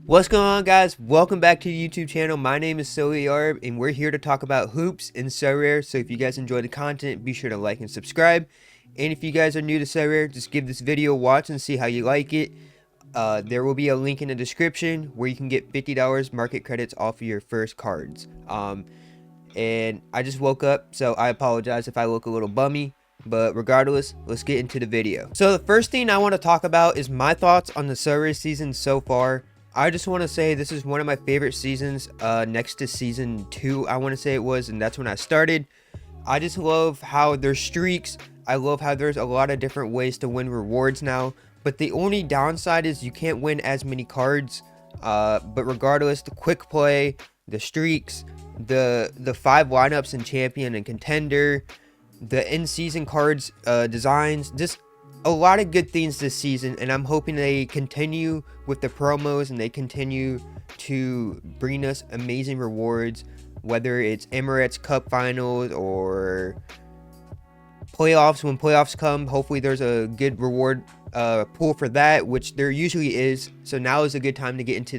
What's going on, guys? Welcome back to the YouTube channel. My name is Sorare and we're here to talk about hoops in Sorare. So if you guys enjoy the content, be sure to like and subscribe. And if you guys are new to Sorare, just give this video a watch and see how you like it. There will be a link in the description where you can get $50 market credits off of your first cards. And I just woke up, so I apologize if I look a little bummy. But regardless, let's get into the video. So the first thing I want to talk about is my thoughts on the Sorare season so far. I just want to say this is one of my favorite seasons, next to season 2, I want to say it was, and that's when I started. I just love how there's streaks. I love how there's a lot of different ways to win rewards now, but the only downside is you can't win as many cards. But regardless, the quick play, the streaks, the 5 lineups in champion and contender, the in-season cards designs, just a lot of good things this season, and I'm hoping they continue with the promos and they continue to bring us amazing rewards, whether it's Emirates Cup finals or playoffs. When playoffs come, hopefully there's a good reward pool for that, which there usually is. So now is a good time to get into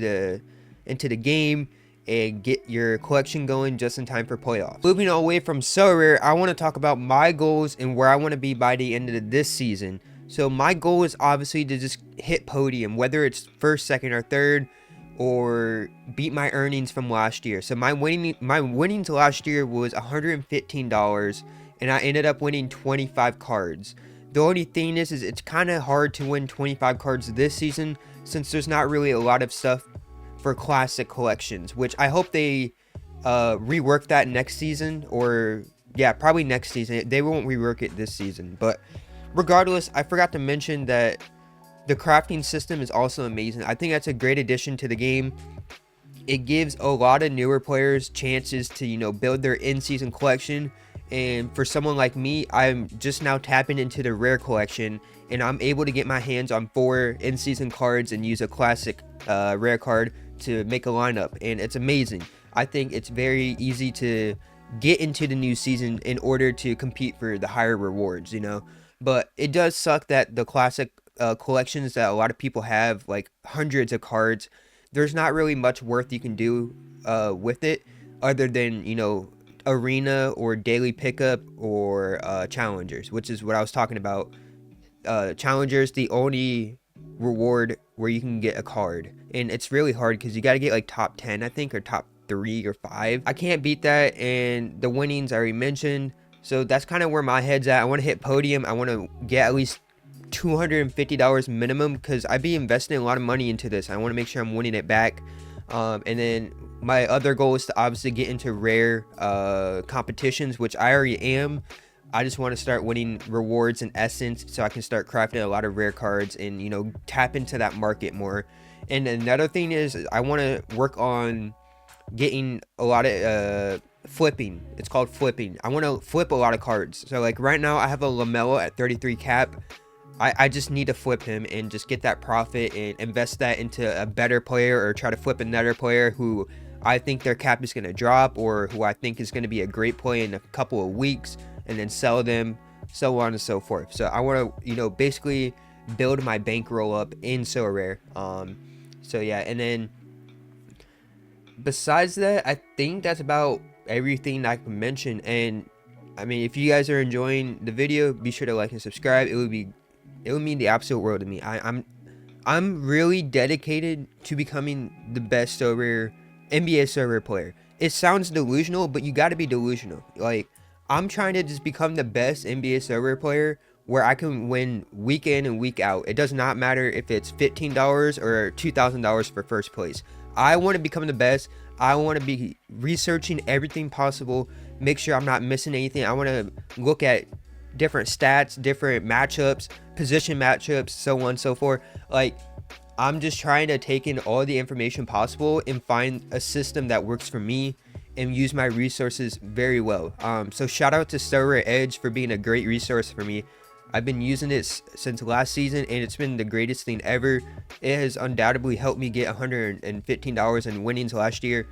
the game and get your collection going just in time for playoffs. Moving away from Sorare, I want to talk about my goals and where I want to be by the end of this season. So my goal is obviously to just hit podium, whether it's first, second, or third, or beat my earnings from last year. So my winnings last year was $115, and I ended up winning 25 cards. The only thing is it's kind of hard to win 25 cards this season since there's not really a lot of stuff for classic collections, which I hope they rework that next season, or yeah, probably next season. They won't rework it this season, but regardless, I forgot to mention that the crafting system is also amazing. I think that's a great addition to the game. It gives a lot of newer players chances to, you know, build their in-season collection. And for someone like me, I'm just now tapping into the rare collection, and I'm able to get my hands on 4 in-season cards and use a classic rare card to make a lineup, and it's amazing. I think it's very easy to get into the new season in order to compete for the higher rewards, you know. But it does suck that the classic collections that a lot of people have, like hundreds of cards, there's not really much worth you can do with it other than, you know, arena or daily pickup or challengers, which is what I was talking about. Challengers, the only reward where you can get a card, and it's really hard because you got to get like top 10, I think, or top 3 or 5. I can't beat that, and the winnings I already mentioned. So that's kind of where my head's at. I want to hit podium. I want to get at least $250 minimum because I'd be investing a lot of money into this. I want to make sure I'm winning it back. And then my other goal is to obviously get into rare competitions, which I already am. I just want to start winning rewards in Essence so I can start crafting a lot of rare cards and, you know, tap into that market more. And another thing is I want to work on getting a lot of flipping. It's called flipping. I want to flip a lot of cards. So like right now I have a Lamelo at 33 cap. I just need to flip him and just get that profit and invest that into a better player, or try to flip another player who I think their cap is going to drop, or who I think is going to be a great play in a couple of weeks, and then sell them, so on and so forth. So I want to, you know, basically build my bankroll up in Sorare. So yeah, and then besides that, I think that's about everything I can mention. And I mean, if you guys are enjoying the video, be sure to like and subscribe. It would mean the absolute world to me. I'm really dedicated to becoming the best NBA Sorare player. It sounds delusional, but you got to be delusional. Like, I'm trying to just become the best NBA Sorare player where I can win week in and week out. It does not matter if it's $15 or $2,000 for first place. I want to become the best. I want to be researching everything possible, make sure I'm not missing anything. I want to look at different stats, different matchups, position matchups, so on and so forth. Like, I'm just trying to take in all the information possible and find a system that works for me and use my resources very well. So shout out to Sorare Edge for being a great resource for me. I've been using it since last season, and it's been the greatest thing ever. It has undoubtedly helped me get $115 in winnings last year.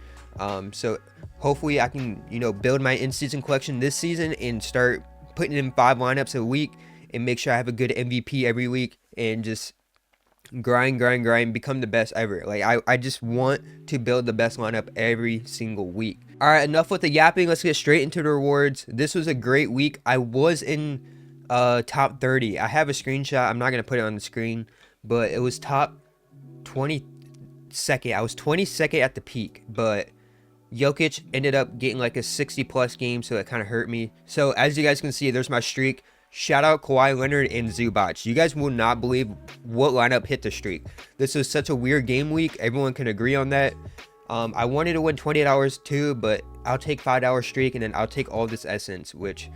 So hopefully I can, you know, build my in-season collection this season and start putting in 5 lineups a week and make sure I have a good MVP every week, and just grind, become the best ever. Like I just want to build the best lineup every single week. All right, enough with the yapping. Let's get straight into the rewards. This was a great week. I was in top 30. I have a screenshot. I'm not gonna put it on the screen, but it was top 22nd. I was 22nd at the peak, but Jokic ended up getting like a 60 plus game, so it kind of hurt me. So as you guys can see, there's my streak. Shout out Kawhi Leonard and Zubac. You guys will not believe what lineup hit the streak. This was such a weird game week. Everyone can agree on that. I wanted to win 28 hours too, but I'll take 5-hour streak, and then I'll take all this essence, which...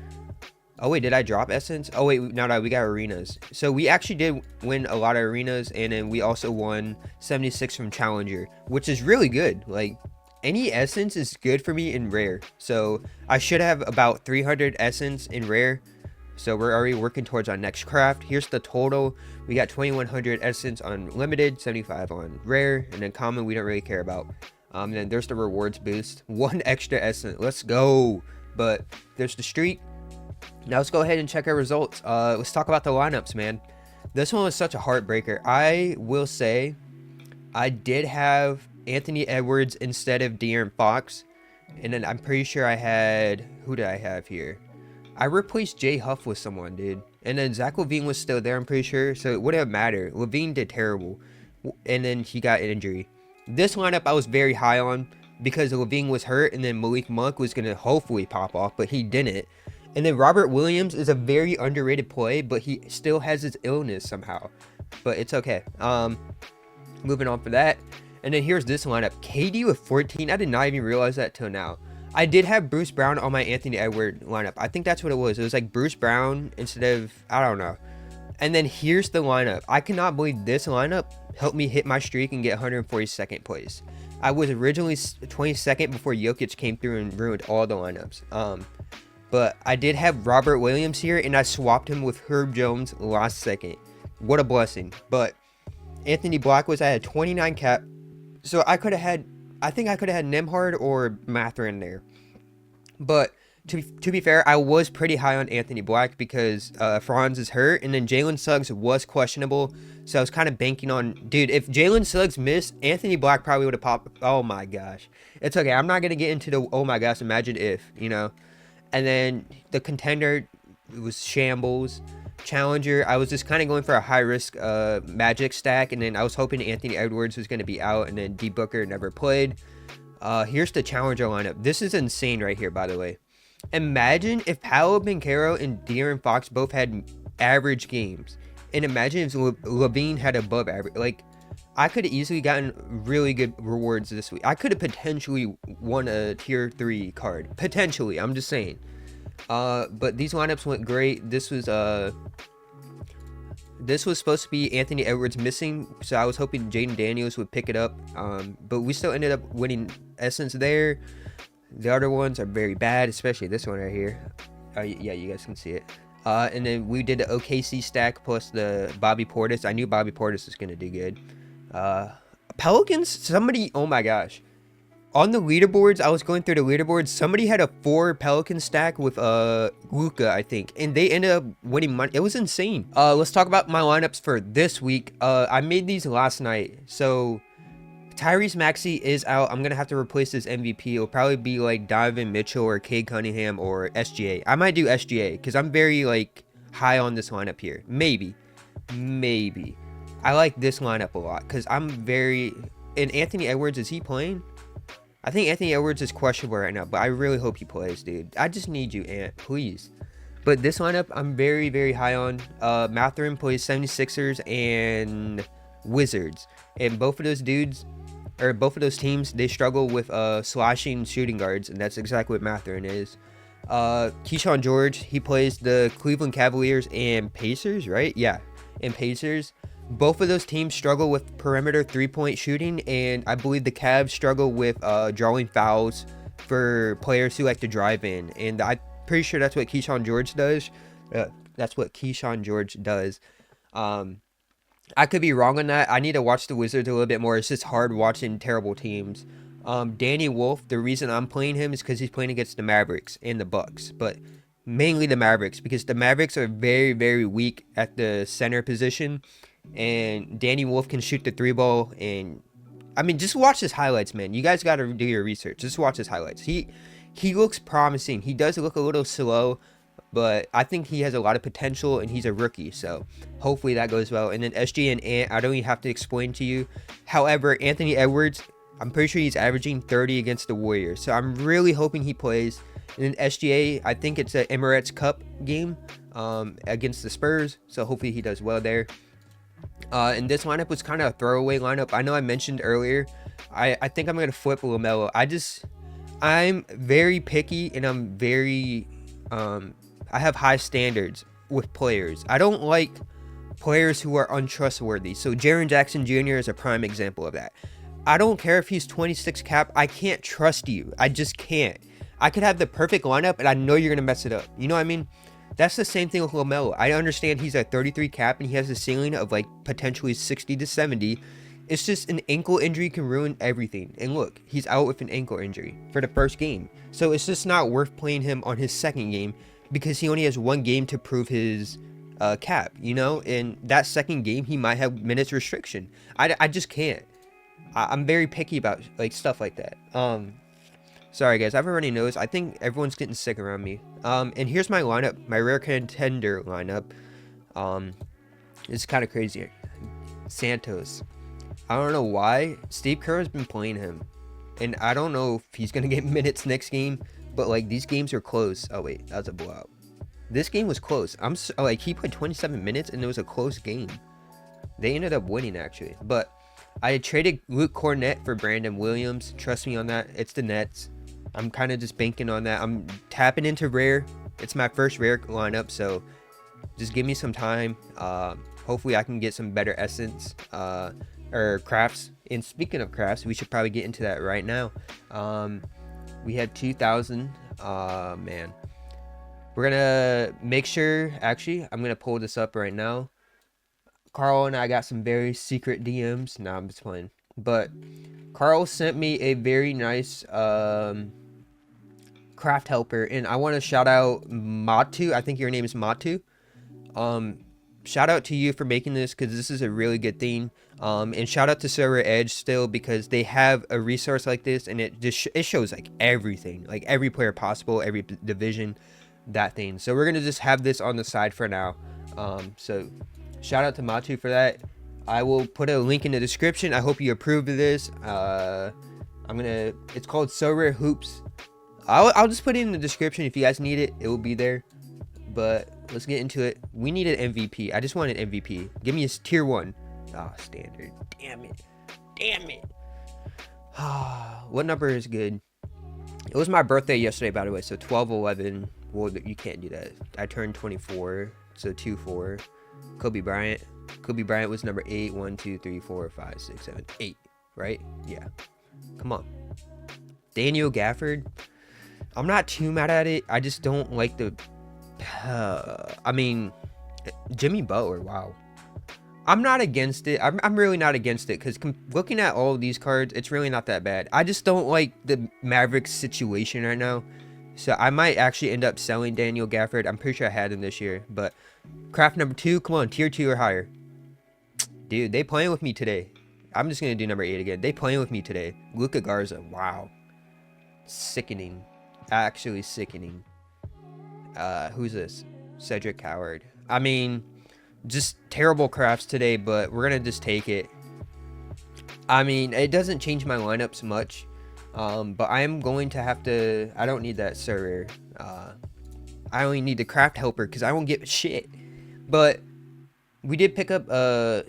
Oh wait, did I drop essence? Oh wait, no, we got arenas. So we actually did win a lot of arenas, and then we also won 76 from Challenger, which is really good. Like, any essence is good for me in rare. So I should have about 300 essence in rare. So we're already working towards our next craft. Here's the total. We got 2100 essence on limited, 75 on rare, and then common we don't really care about. And then there's the rewards boost. 1 extra essence. Let's go. But there's the streak. Now let's go ahead and check our results. Let's talk about the lineups, man. This one was such a heartbreaker. I will say I did have Anthony Edwards instead of De'Aaron Fox. And then I'm pretty sure I had... Who did I have here? I replaced Jay Huff with someone, dude. And then Zach LaVine was still there, I'm pretty sure. So it wouldn't matter. LaVine did terrible. And then he got an injury. This lineup I was very high on because LaVine was hurt. And then Malik Monk was going to hopefully pop off. But he didn't. And then Robert Williams is a very underrated play. But he still has his illness somehow. But it's okay. Moving on for that. And then here's this lineup. KD with 14. I did not even realize that till now. I did have Bruce Brown on my Anthony Edwards lineup. I think that's what it was. It was like Bruce Brown instead of, I don't know. And then here's the lineup. I cannot believe this lineup helped me hit my streak and get 142nd place. I was originally 22nd before Jokic came through and ruined all the lineups. But I did have Robert Williams here, and I swapped him with Herb Jones last second. What a blessing. But Anthony Black was, I had 29 cap. So I could have had, I think I could have had Nembhard or Mathurin there. But to be fair, I was pretty high on Anthony Black because Franz is hurt. And then Jalen Suggs was questionable. So I was kind of banking on, dude, if Jalen Suggs missed, Anthony Black probably would have popped. Oh my gosh. It's okay. I'm not going to get into the, oh my gosh, imagine if, you know. And then the contender was shambles. Challenger, I was just kind of going for a high risk Magic stack, and then I was hoping Anthony Edwards was going to be out, and then D Booker never played. Here's the Challenger lineup. This is insane right here, by the way. Imagine if Paolo Banchero and De'Aaron Fox both had average games, and imagine if LaVine had above average. Like, I could have easily gotten really good rewards this week. I could have potentially won a tier 3 card, potentially. I'm just saying. But these lineups went great. This was supposed to be Anthony Edwards missing, so I was hoping Jaden Daniels would pick it up. But we still ended up winning essence there. The other ones are very bad, especially this one right here. Yeah, you guys can see it. And then we did the OKC stack plus the Bobby Portis. I knew Bobby Portis was gonna do good. Pelicans, somebody, oh my gosh. On the leaderboards, I was going through the leaderboards. Somebody had a 4 Pelican stack with Luka, I think, and they ended up winning money. It was insane. Let's talk about my lineups for this week. I made these last night. So Tyrese Maxey is out. I'm gonna have to replace his MVP. It'll probably be like Donovan Mitchell or Cade Cunningham or SGA. I might do SGA because I'm very like high on this lineup here. Maybe. I like this lineup a lot because I'm very. And Anthony Edwards, is he playing? I think Anthony Edwards is questionable right now, but I really hope he plays, dude. I just need you, Ant, please. But this lineup, I'm very, very high on. Mathurin plays 76ers and Wizards. And both of those dudes, or both of those teams, they struggle with slashing shooting guards, and that's exactly what Mathurin is. Keyshawn George, he plays the Cleveland Cavaliers and Pacers, right? Yeah, and Pacers. Both of those teams struggle with perimeter 3-point shooting, and I believe the Cavs struggle with drawing fouls for players who like to drive in. And I'm pretty sure that's what Keyshawn George does. I could be wrong on that. I need to watch the Wizards a little bit more. It's just hard watching terrible teams. Danny Wolf, the reason I'm playing him is because he's playing against the Mavericks and the Bucks, but mainly the Mavericks because the Mavericks are very, very weak at the center position. and Danny Wolf can shoot the 3 ball. And I mean, just watch his highlights, man. You guys got to do your research. Just watch his highlights. He looks promising. He does look a little slow, but I think he has a lot of potential, and he's a rookie, so hopefully that goes well. And then SG and Ant, I don't even have to explain to you. However, Anthony Edwards, I'm pretty sure he's averaging 30 against the Warriors, so I'm really hoping he plays. And then SGA, I think it's an Emirates Cup game against the Spurs, so hopefully he does well there. And this lineup was kind of a throwaway lineup. I know I mentioned earlier, I think I'm going to flip LaMelo. I'm very picky, and I'm very... I have high standards with players. I don't like players who are untrustworthy. So Jaren Jackson Jr. is a prime example of that. I don't care if he's 26 cap. I can't trust you. I just can't. I could have the perfect lineup, and I know you're going to mess it up. You know what I mean? That's the same thing with LaMelo. I understand he's at 33 cap, and he has a ceiling of like potentially 60 to 70. It's just an ankle injury can ruin everything. And look, he's out with an ankle injury for the first game. So it's just not worth playing him on his second game, because he only has 1 game to prove his cap, you know? And that second game, he might have minutes restriction. I just can't. I'm very picky about like stuff like that. Sorry guys, I have a runny nose. I think everyone's getting sick around me. And here's my lineup, my rare contender lineup. It's kind of crazy. Santos. I don't know why. Steve Kerr has been playing him, and I don't know if he's gonna get minutes next game. But like, these games are close. Oh wait, that was a blowout. This game was close. Like, he played 27 minutes, and it was a close game. They ended up winning actually. But I traded Luke Cornett for Brandon Williams. Trust me on that. It's the Nets. I'm kind of just banking on that. I'm tapping into rare. It's my first rare lineup, so just give me some time. Hopefully I can get some better essence or crafts. And speaking of crafts, we should probably get into that right now. We had 2,000. Man, we're gonna make sure. Actually, I'm gonna pull this up right now. Carl and I got some very secret DMs. Nah, I'm just playing. But Carl sent me a very nice craft helper, and I want to shout out Matu. I think your name is Matu. Shout out to you for making this, because this is a really good thing. And shout out to Sorare Edge still, because they have a resource like this, and it just it shows like everything, like every player possible, every division, that thing. So we're gonna just have this on the side for now. So shout out to Matu for that. I will put a link in the description. I hope you approve of this. It's called Sorare Hoops. I'll just put it in the description. If you guys need it, it will be there. But let's get into it. We need an MVP. I just want an MVP. Give me a tier 1. Ah, standard. Damn it. Damn it. What number is good? It was my birthday yesterday, by the way. So 12/11. Well, you can't do that. I turned 24. So 2/4. Kobe Bryant. Kobe Bryant was number 8. 1, 2, 3, 4, 5, 6, 7, 8. Right? Yeah. Come on. Daniel Gafford. I'm not too mad at it. I just don't like the... I mean, Jimmy Butler, wow. I'm not against it. I'm really not against it, because looking at all of these cards, it's really not that bad. I just don't like the Mavericks situation right now. So I might actually end up selling Daniel Gafford. I'm pretty sure I had him this year. But craft number 2, come on, tier 2 or higher. Dude, they playing with me today. I'm just going to do number 8 again. They playing with me today. Luka Garza, wow. Sickening. Actually sickening. Who's this? Cedric Howard. I mean, just terrible crafts today, but we're gonna just take it. I mean, it doesn't change my lineups much, but I am going to have to... I don't need that Sorare. I only need the craft helper, because I won't get shit. But we did pick up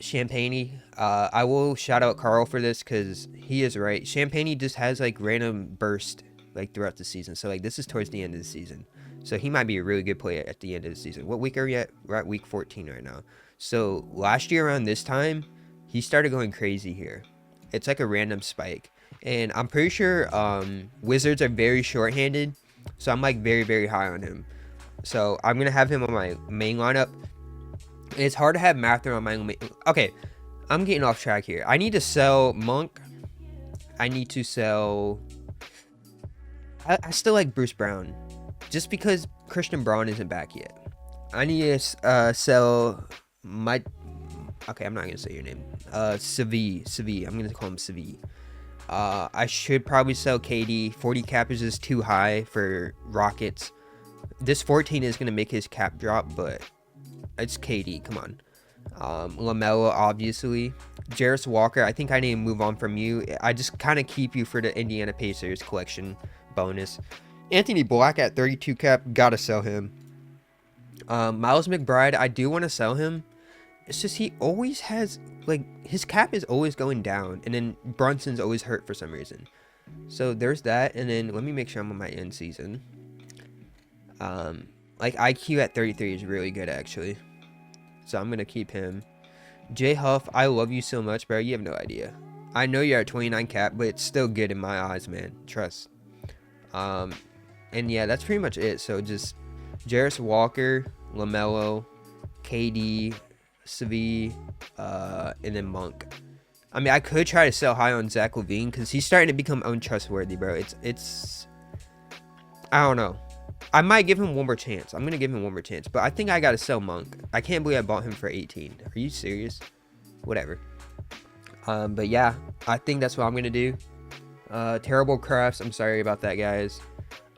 Champagne. I will shout out Carl for this, because he is right. Champagne just has like random burst like throughout the season. So like, this is towards the end of the season. So he might be a really good player at the end of the season. What week are we at? We're at week 14 right now. So last year around this time, he started going crazy here. It's like a random spike. And I'm pretty sure Wizards are very short-handed. So I'm like very, very high on him. So I'm going to have him on my main lineup. It's hard to have Mather on my main. Okay, I'm getting off track here. I need to sell Monk. I need to sell... I still like Bruce Brown. Just because Christian Braun isn't back yet. I need to sell Okay, I'm not gonna say your name. Savi. I'm gonna call him Savi. I should probably sell KD. 40 cap is just too high for Rockets. This 14 is gonna make his cap drop, but it's KD. Come on. LaMelo, obviously. Jarris Walker, I think I need to move on from you. I just kind of keep you for the Indiana Pacers collection bonus. Anthony Black at 32 cap, gotta sell him. Miles McBride, I do want to sell him. It's just he always has, like, his cap is always going down, and then Brunson's always hurt for some reason. So there's that, and then let me make sure I'm on my end season. Like, IQ at 33 is really good, actually. So I'm going to keep him. J Huff, I love you so much, bro. You have no idea. I know you're at 29 cap, but it's still good in my eyes, man. Trust. And yeah, that's pretty much it. So just Jarris Walker, LaMelo, KD, Savi, and then Monk. I mean, I could try to sell high on Zach LaVine because he's starting to become untrustworthy, bro. It's I don't know. I might give him one more chance. I'm going to give him one more chance. But I think I got to sell Monk. I can't believe I bought him for 18. Are you serious? Whatever. But yeah, I think that's what I'm going to do. Terrible crafts. I'm sorry about that, guys.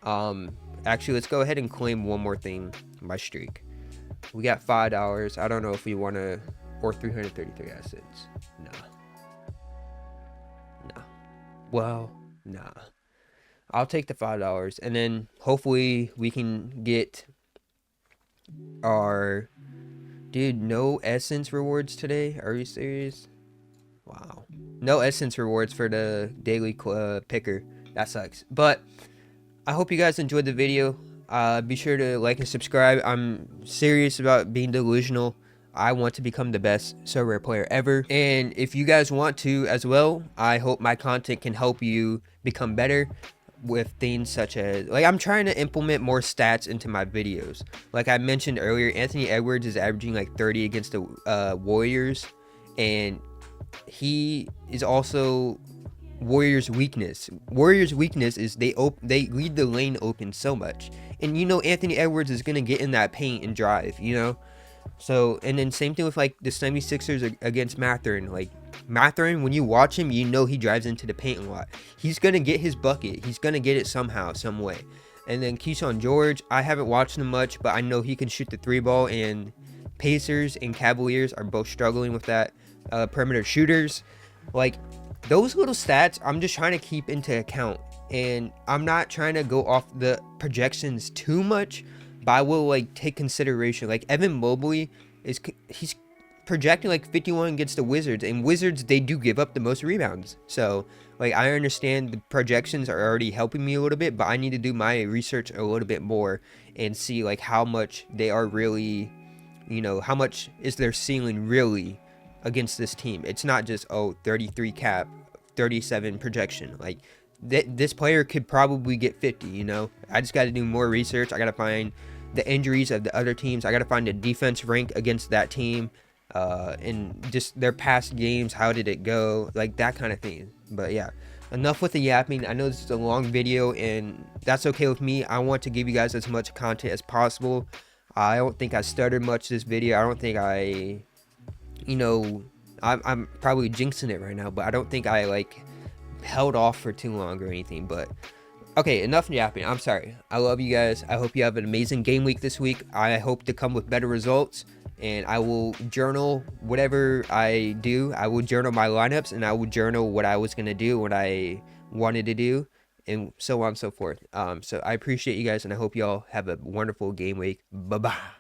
Actually, let's go ahead and claim one more thing. My streak. We got $5. I don't know if we want to... Or 333 assets. Nah. Well, nah. I'll take the $5, and then hopefully we can get our... Dude, no essence rewards today? Are you serious? Wow. No essence rewards for the daily picker. That sucks. But I hope you guys enjoyed the video. Be sure to like and subscribe. I'm serious about being delusional. I want to become the best Sorare player ever. And if you guys want to as well, I hope my content can help you become better with things such as, like, I'm trying to implement more stats into my videos. Like I mentioned earlier, Anthony Edwards is averaging like 30 against the Warriors, and he is also Warriors' weakness. Warriors' weakness is they leave the lane open so much, and you know Anthony Edwards is gonna get in that paint and drive, you know. So, and then same thing with like the 76ers against Mathurin. Like Mathurin, when you watch him, you know he drives into the paint a lot. He's gonna get his bucket. He's gonna get it somehow, some way. And then Keyshawn George, I haven't watched him much, but I know he can shoot the 3-ball. And Pacers and Cavaliers are both struggling with that. Perimeter shooters, like those little stats, I'm just trying to keep into account, and I'm not trying to go off the projections too much. But I will like take consideration, like Evan Mobley he's projecting like 51 against the Wizards, and Wizards, they do give up the most rebounds. So like I understand the projections are already helping me a little bit, but I need to do my research a little bit more and see like how much they are really, you know, how much is their ceiling really against this team. It's not just 33 cap, 37 projection. Like this player could probably get 50, you know. I just got to do more research. I got to find the injuries of the other teams. I got to find the defense rank against that team, and just their past games. How did it go? Like that kind of thing. But yeah, enough with the yapping. I know this is a long video, and that's okay with me. I want to give you guys as much content as possible. I don't think I stuttered much this video. I don't think I, you know, I'm probably jinxing it right now, but I don't think I like held off for too long or anything. But okay, enough yapping. I'm sorry. I love you guys. I hope you have an amazing game week this week. I hope to come with better results, and I will journal whatever I do. I will journal my lineups, and I will journal what I was going to do, what I wanted to do, and so on and so forth. So I appreciate you guys, and I hope y'all have a wonderful game week. Bye-bye.